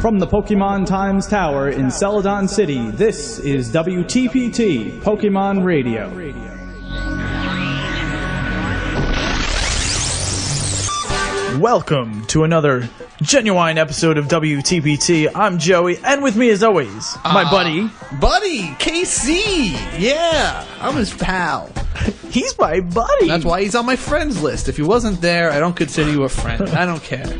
From the Pokemon Times Tower in Celadon City, this is WTPT Pokemon Radio. Welcome to another genuine episode of WTPT. I'm Joey, and with me as always, my buddy, KC. Yeah, I'm his pal. He's my buddy. That's why he's on my friends list. If he wasn't there, I don't consider you a friend. I don't care.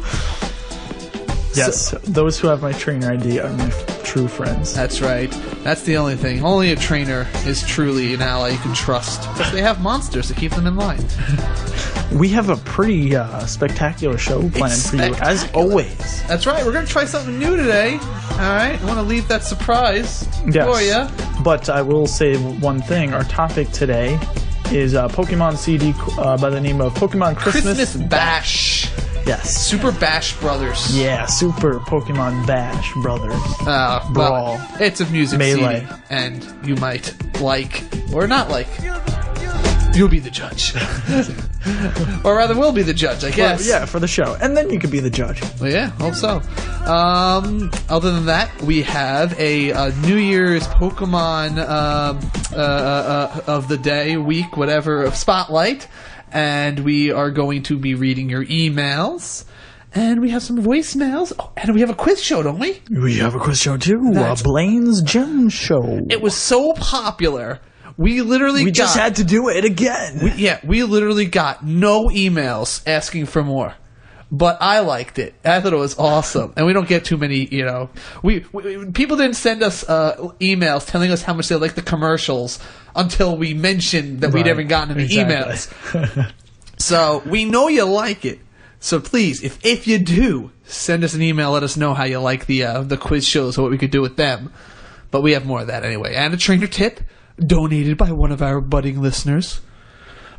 Yes, those who have my trainer ID are my true friends. That's right. That's the only thing. Only a trainer is truly an ally you can trust. Because they have monsters to keep them in line. We have a pretty spectacular show planned for you, as always. That's right. We're going to try something new today. All right? I want to leave that surprise for you. But I will say one thing. Our topic today is a Pokemon CD by the name of Pokemon Christmas Bash. Yes. Super Bash Brothers. Yeah, Super Pokemon Bash Brothers. Brawl. Well, it's a music Melee. CD, and you might like or not like. You'll be the judge. Or rather, we'll be the judge, I guess. Yeah, for the show. And then you could be the judge. Well, yeah, hope so. Other than that, we have a New Year's Pokemon of the day, week, whatever, of Spotlight. And we are going to be reading your emails. And we have some voicemails. Oh, and we have a quiz show, don't we? We have a quiz show, too. Blaine's Gem Show. It was so popular. We just had to do it again. We literally got no emails asking for more. But I liked it. I thought it was awesome. And we don't get too many, people didn't send us emails telling us how much they like the commercials until we mentioned that we'd ever gotten any emails. So we know you like it. So please, if you do, send us an email. Let us know how you like the quiz shows or what we could do with them. But we have more of that anyway. And a trainer tip donated by one of our budding listeners.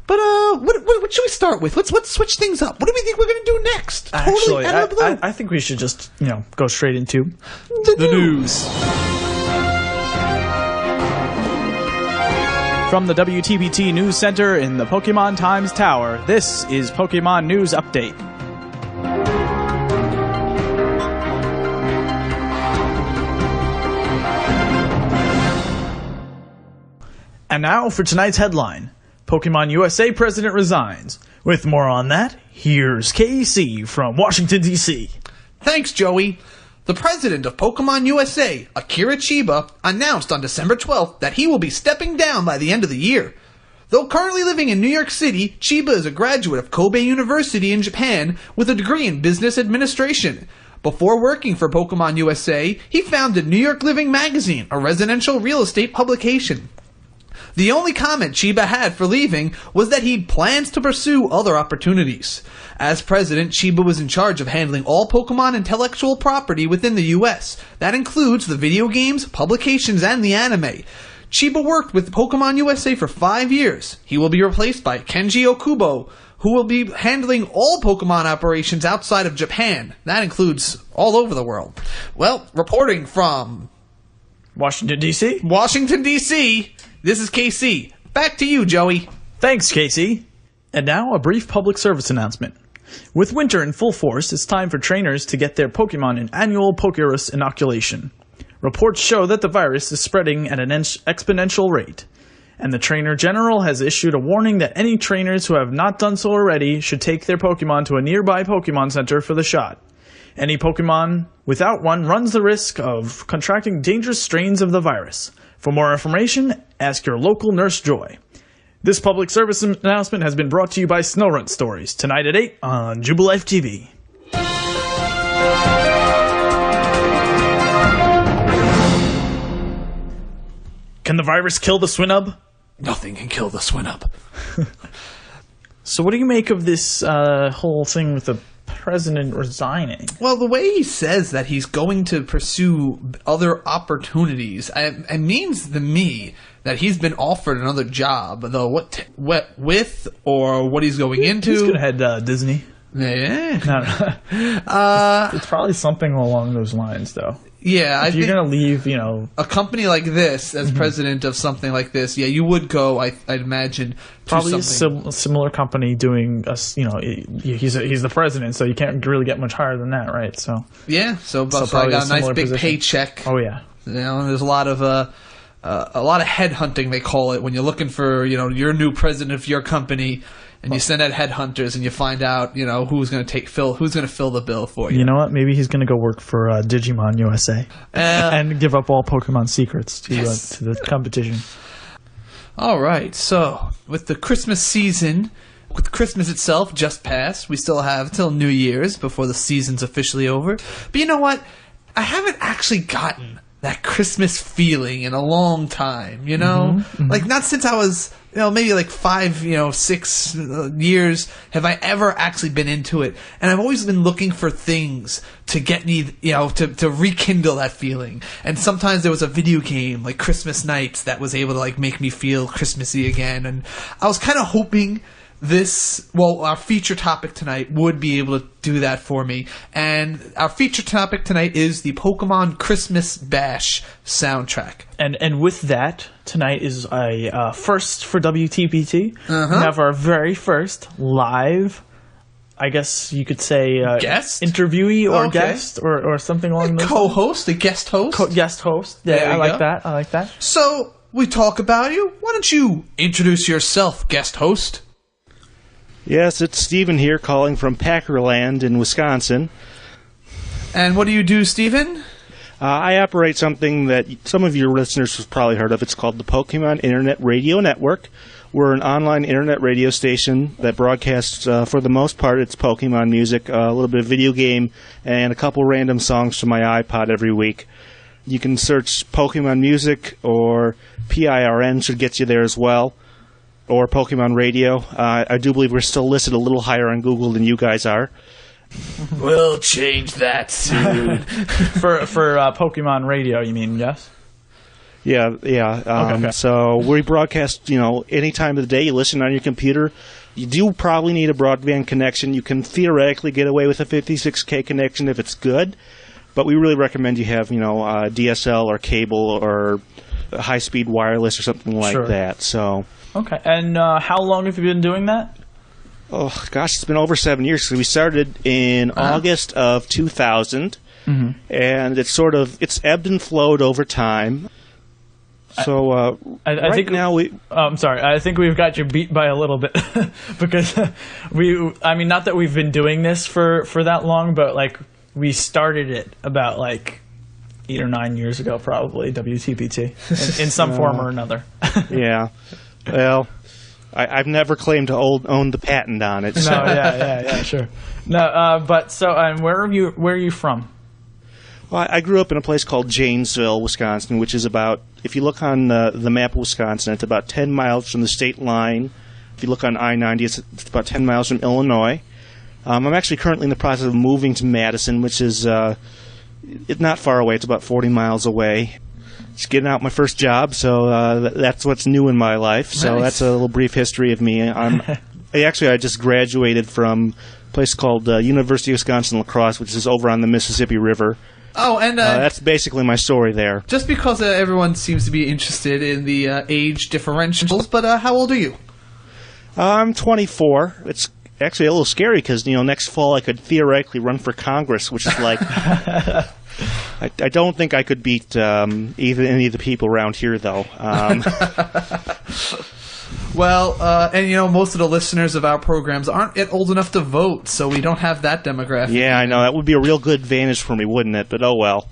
But what should we start with? Let's switch things up. What do we think we're going to do next? Actually, I think we should just go straight into the news. From the WTPT News Center in the Pokemon Times Tower, this is Pokemon News Update. And now for tonight's headline. Pokemon USA president resigns. With more on that, here's KC from Washington, D.C. Thanks, Joey. The president of Pokemon USA, Akira Chiba, announced on December 12th that he will be stepping down by the end of the year. Though currently living in New York City, Chiba is a graduate of Kobe University in Japan with a degree in business administration. Before working for Pokemon USA, he founded New York Living Magazine, a residential real estate publication. The only comment Chiba had for leaving was that he plans to pursue other opportunities. As president, Chiba was in charge of handling all Pokemon intellectual property within the U.S. That includes the video games, publications, and the anime. Chiba worked with Pokemon USA for 5 years. He will be replaced by Kenji Okubo, who will be handling all Pokemon operations outside of Japan. That includes all over the world. Well, reporting from Washington, D.C.? Washington, D.C., this is KC. Back to you, Joey. Thanks, KC. And now a brief public service announcement. With winter in full force, it's time for trainers to get their Pokemon an annual pokepress inoculation. Reports show that the virus is spreading at an exponential rate, and the Trainer General has issued a warning that any trainers who have not done so already should take their Pokemon to a nearby Pokemon Center for the shot. Any Pokemon without one runs the risk of contracting dangerous strains of the virus. For more information, ask your local Nurse Joy. This public service announcement has been brought to you by Snowrun Stories, tonight at 8 on Jubilife TV. Can the virus kill the Swinub? Nothing can kill the Swinub. So what do you make of this whole thing with the president resigning? Well, the way he says that he's going to pursue other opportunities, it means to me that he's been offered another job, though what with or what he's going into. He's going to head Disney. Yeah. No. It's probably something along those lines, though. Yeah, if you're going to leave, you know, a company like this as president of something like this, yeah, you would go. I'd imagine probably something. a similar company doing you know, he's the president, so you can't really get much higher than that, right? So yeah, so I probably got a nice big position. paycheck. Oh yeah, you know, and there's a lot of headhunting, they call it, when you're looking for, you know, your new president of your company. And you send out headhunters, and you find out, you know, who's going to fill the bill for you. You know what? Maybe he's going to go work for Digimon USA and give up all Pokemon secrets to the competition. All right. So with the Christmas season, with Christmas itself just passed, we still have till New Year's before the season's officially over. But you know what? I haven't actually gotten that Christmas feeling in a long time. You know, like not since I was. You know, maybe like 5, 6 years have I ever actually been into it. And I've always been looking for things to get me, to rekindle that feeling. And sometimes there was a video game like Christmas Nights that was able to like make me feel Christmassy again. And I was kind of hoping our feature topic tonight would be able to do that for me. And our feature topic tonight is the Pokemon Christmas Bash soundtrack. And with that, tonight is a first for WTPT. We have our very first live, I guess you could say, guest? Interviewee or guest or something along those lines. Co-host, a guest host. Guest host. Yeah, I like that. So, we talk about you. Why don't you introduce yourself, guest host? Yes, it's Stephen here calling from Packerland in Wisconsin. And what do you do, Stephen? I operate something that some of your listeners have probably heard of. It's called the Pokemon Internet Radio Network. We're an online internet radio station that broadcasts, for the most part, it's Pokemon music, a little bit of video game, and a couple random songs from my iPod every week. You can search Pokemon Music, or PIRN should get you there as well. Or Pokemon Radio. I do believe we're still listed a little higher on Google than you guys are. We'll change that soon. for Pokemon Radio, you mean, yes? Yeah. Okay. So we broadcast, any time of the day. You listen on your computer. You do probably need a broadband connection. You can theoretically get away with a 56K connection if it's good, but we really recommend you have, DSL or cable or high-speed wireless or something like that. So. Okay. And how long have you been doing that? Oh, gosh, it's been over 7 years. So we started in August of 2000, and it's ebbed and flowed over time. So I think now I'm sorry. I think we've got you beat by a little bit because not that we've been doing this for that long, but like we started it about like 8 or 9 years ago, probably, WTPT in some form or another. Yeah. Well, I've never claimed to own the patent on it. So. No, yeah, sure. No, but so, where are you from? Well, I grew up in a place called Janesville, Wisconsin, which is about, if you look on the map of Wisconsin, it's about 10 miles from the state line. If you look on I-90, it's about 10 miles from Illinois. I'm actually currently in the process of moving to Madison, which is it's not far away. It's about 40 miles away. Just getting out my first job, so that's what's new in my life. So that's a little brief history of me. I just graduated from a place called University of Wisconsin La Crosse, which is over on the Mississippi River. Oh, and that's basically my story there. Just because everyone seems to be interested in the age differentials, but how old are you? I'm 24. It's actually a little scary because next fall I could theoretically run for Congress, which is like. I don't think I could beat even any of the people around here, though. Well, and most of the listeners of our programs aren't yet old enough to vote, so we don't have that demographic. Yeah, I know. That would be a real good advantage for me, wouldn't it? But oh well.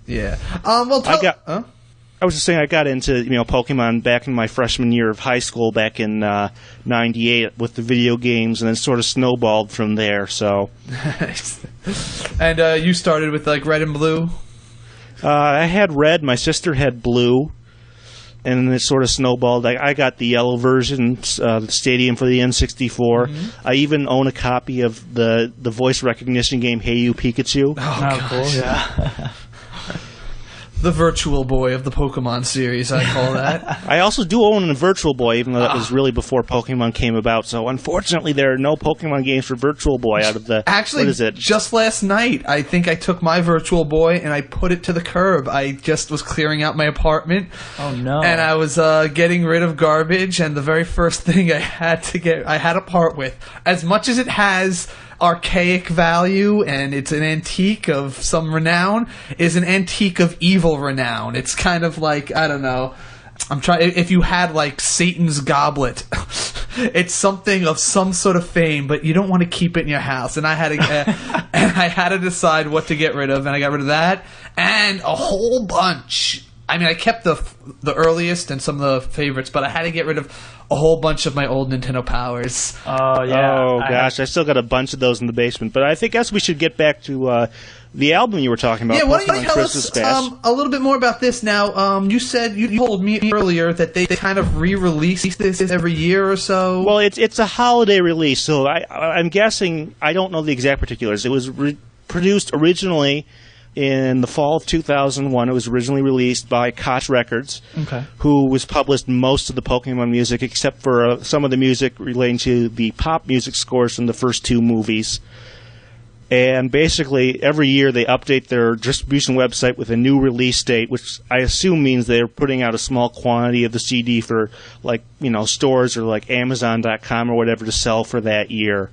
Yeah. I was just saying I got into Pokemon back in my freshman year of high school back in '98 with the video games, and then sort of snowballed from there. So. And you started with like red and blue. I had red. My sister had blue, and then it sort of snowballed. I got the yellow version, the stadium for the N64. I even own a copy of the voice recognition game Hey You Pikachu. Oh cool! Yeah. The Virtual Boy of the Pokemon series, I call that. I also do own a Virtual Boy, even though that was really before Pokemon came about. So unfortunately, there are no Pokemon games for Virtual Boy out of the... Actually, what is it? Just last night, I think I took my Virtual Boy and I put it to the curb. I just was clearing out my apartment. Oh, no. And I was getting rid of garbage, and the very first thing I had to part with, as much as it has archaic value and it's an antique of some renown, is an antique of evil renown. It's kind of like, I don't know, if you had like Satan's goblet, it's something of some sort of fame, but you don't want to keep it in your house. And I had to decide what to get rid of, and I got rid of that and a whole bunch. I mean, I kept the earliest and some of the favorites, but I had to get rid of a whole bunch of my old Nintendo Powers. Oh, yeah. Oh, gosh. I still got a bunch of those in the basement. But I guess we should get back to the album you were talking about. Yeah, why don't you tell us a little bit more about this now? You said, you told me earlier that they kind of re-release this every year or so. Well, it's a holiday release, so I'm guessing, I don't know the exact particulars. It was produced originally in the fall of 2001. It was originally released by Koch Records, who was published most of the Pokemon music, except for some of the music relating to the pop music scores from the first two movies. And basically, every year they update their distribution website with a new release date, which I assume means they're putting out a small quantity of the CD for, like, stores or like Amazon.com or whatever to sell for that year.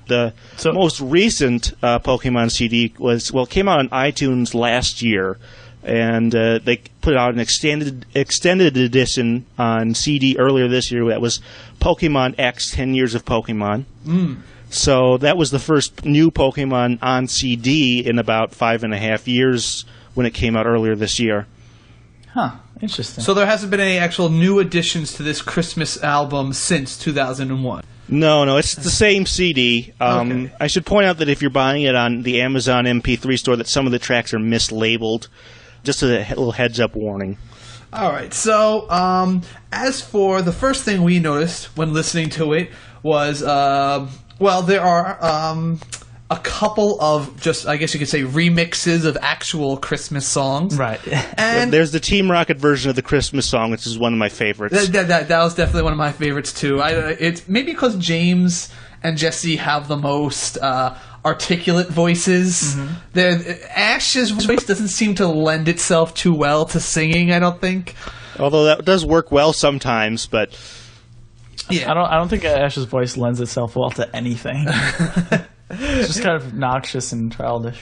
The most recent Pokemon CD came out on iTunes last year, and they put out an extended edition on CD earlier this year. That was Pokemon X 10 Years of Pokemon. So that was the first new Pokemon on CD in about 5.5 years when it came out earlier this year. Huh. Interesting. So there hasn't been any actual new additions to this Christmas album since 2001? No, it's the same CD. Okay. I should point out that if you're buying it on the Amazon MP3 store, that some of the tracks are mislabeled. Just a little heads-up warning. All right. So, as for the first thing we noticed when listening to it was, there are a couple of just, I guess you could say, remixes of actual Christmas songs. Right. And there's the Team Rocket version of the Christmas song, which is one of my favorites. That was definitely one of my favorites, too. It's maybe because James and Jesse have the most articulate voices. Ash's voice doesn't seem to lend itself too well to singing, I don't think. Although that does work well sometimes, but... Yeah. I don't think Ash's voice lends itself well to anything. It's just kind of obnoxious and childish.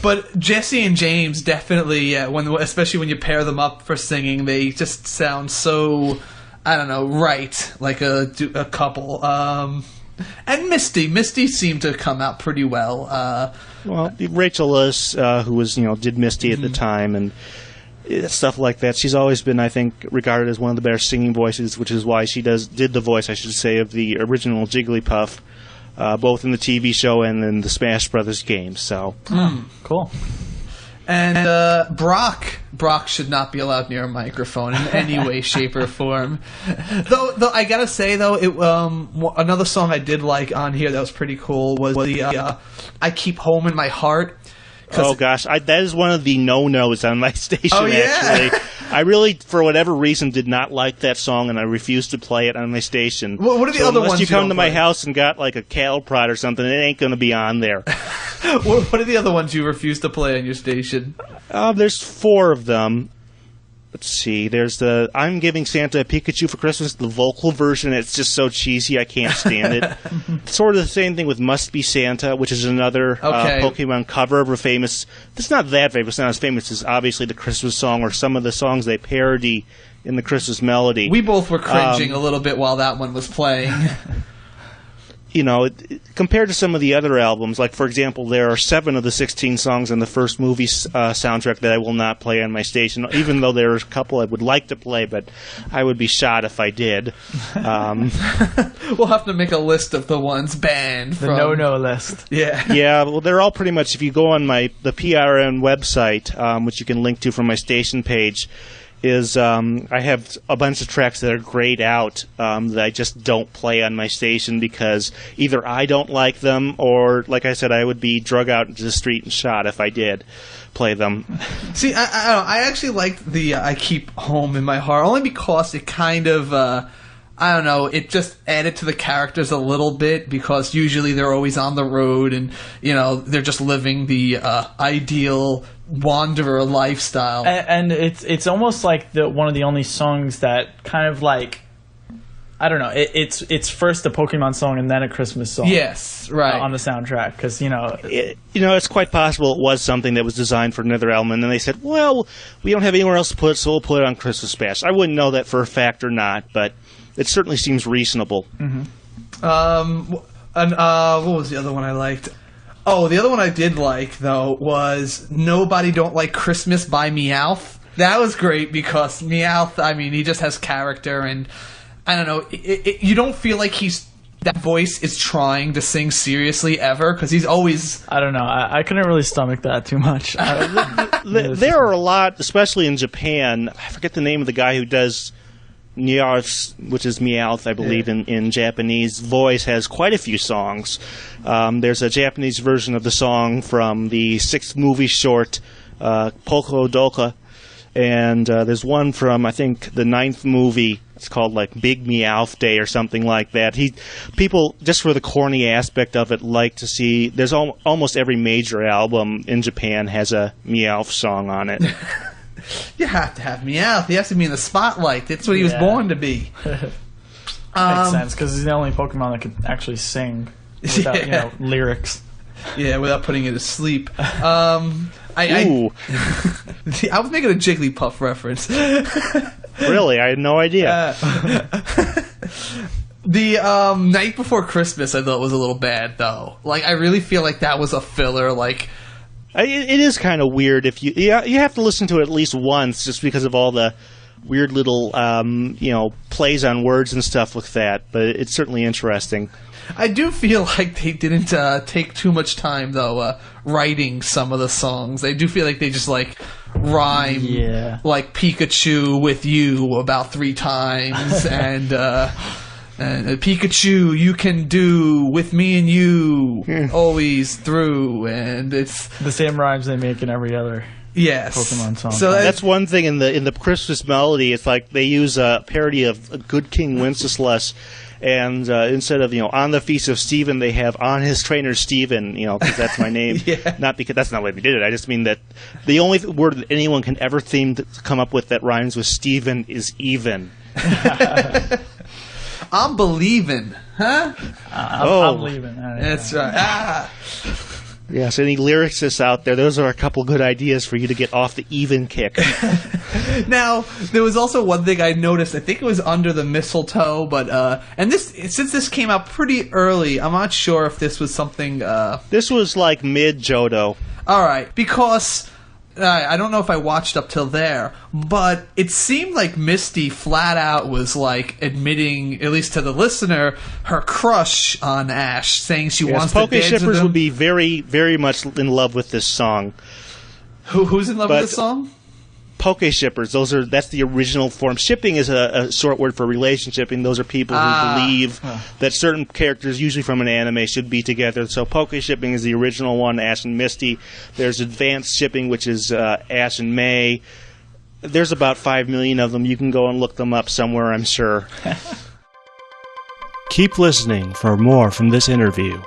But Jesse and James definitely, especially when you pair them up for singing, they just sound so, I don't know, right, like a couple. And Misty seemed to come out pretty well. Rachel Lewis, who was, did Misty at the time, and stuff like that. She's always been, I think, regarded as one of the better singing voices, which is why she did the voice, I should say, of the original Jigglypuff. Both in the TV show and in the Smash Brothers games. So cool. And Brock should not be allowed near a microphone in any way, shape, or form. Though I gotta say though, another song I did like on here that was pretty cool was the "I Keep Home in My Heart." Oh gosh, that is one of the no-nos on my station. Oh, yeah. Actually, I really, for whatever reason, did not like that song, and I refused to play it on my station. Well, what are the other ones? Unless you come to my house and got like a cattle prod or something, it ain't going to be on there. What are the other ones you refuse to play on your station? There's 4 of them. Let's see. There's the I'm Giving Santa a Pikachu for Christmas, the vocal version. It's just so cheesy, I can't stand it. Sort of the same thing with Must Be Santa, which is another Pokemon cover of a famous... It's not that famous. It's not as famous as, obviously, the Christmas song or some of the songs they parody in the Christmas melody. We both were cringing a little bit while that one was playing. Compared to some of the other albums, like, for example, there are 7 of the 16 songs on the first movie soundtrack that I will not play on my station, even though there are a couple I would like to play, but I would be shot if I did. We'll have to make a list of the ones banned. The no-no list. Yeah. Yeah, well, they're all pretty much, if you go on the PRN website, which you can link to from my station page, is I have a bunch of tracks that are grayed out that I just don't play on my station because either I don't like them or, like I said, I would be drug out into the street and shot if I did play them. See, I actually like the I Keep Home in My Heart only because it kind of, I don't know, it just added to the characters a little bit because usually they're always on the road and, you know, they're just living the ideal wanderer lifestyle. And it's almost like one of the only songs that kind of like, I don't know, it's first a Pokemon song and then a Christmas song. Yes, right. On the soundtrack, because, you know... it's quite possible it was something that was designed for another album, and then they said, well, we don't have anywhere else to put it, so we'll put it on Christmas Bash. I wouldn't know that for a fact or not, but it certainly seems reasonable. Mm-hmm. What was the other one I liked? Oh, the other one I did like, though, was Nobody Don't Like Christmas by Meowth. That was great because Meowth, I mean, he just has character, and I don't know, you don't feel like that voice is trying to sing seriously ever, because he's always... I don't know, I couldn't really stomach that too much. There are a lot, especially in Japan, I forget the name of the guy who does Meowth, which is Meowth, I believe, in Japanese voice, has quite a few songs. There's a Japanese version of the song from the 6th movie short, Poko Doka, and there's one from, I think, the 9th movie. It's called, like, Big Meowth Day or something like that. People, just for the corny aspect of it, like to see... There's almost every major album in Japan has a Meowth song on it. You have to have Meowth. He has to be in the spotlight. That's what he was born to be. Makes sense, because he's the only Pokemon that could actually sing without lyrics. Yeah, without putting it to sleep. I was making a Jigglypuff reference. Really? I had no idea. The Night Before Christmas I thought was a little bad, though. Like, I really feel like that was a filler, like... It is kind of weird if you have to listen to it at least once just because of all the weird little plays on words and stuff with that, but it's certainly interesting. I do feel like they didn't take too much time though writing some of the songs. I do feel like they just like rhyme like Pikachu with you about 3 times and Pikachu, you can do with me and you always through, and it's the same rhymes they make in every other Pokemon song. So that's one thing in the Christmas melody. It's like they use a parody of Good King Wenceslas, and instead of on the feast of Stephen, they have on his trainer Stephen. Because that's my name. Not because that's not why they did it. I just mean that the only word that anyone can ever seem to come up with that rhymes with Stephen is even. I'm believing, huh? I'm believing. That's right. Yes, any lyricists out there, those are a couple good ideas for you to get off the even kick. Now, there was also one thing I noticed. I think it was Under the Mistletoe, but since this came out pretty early, I'm not sure if this was something. This was like mid Johto. All right, because. I don't know if I watched up till there, but it seemed like Misty flat out was like admitting, at least to the listener, her crush on Ash, saying she wants to dance with him. Poke shippers would be very, very much in love with this song. Who's in love with this song? Poke shippers. That's the original form. Shipping is a short word for relationshiping. Those are people who believe that certain characters, usually from an anime, should be together. So poke shipping is the original one, Ash and Misty. There's advanced shipping, which is Ash and May. There's about 5 million of them. You can go and look them up somewhere, I'm sure. Keep listening for more from this interview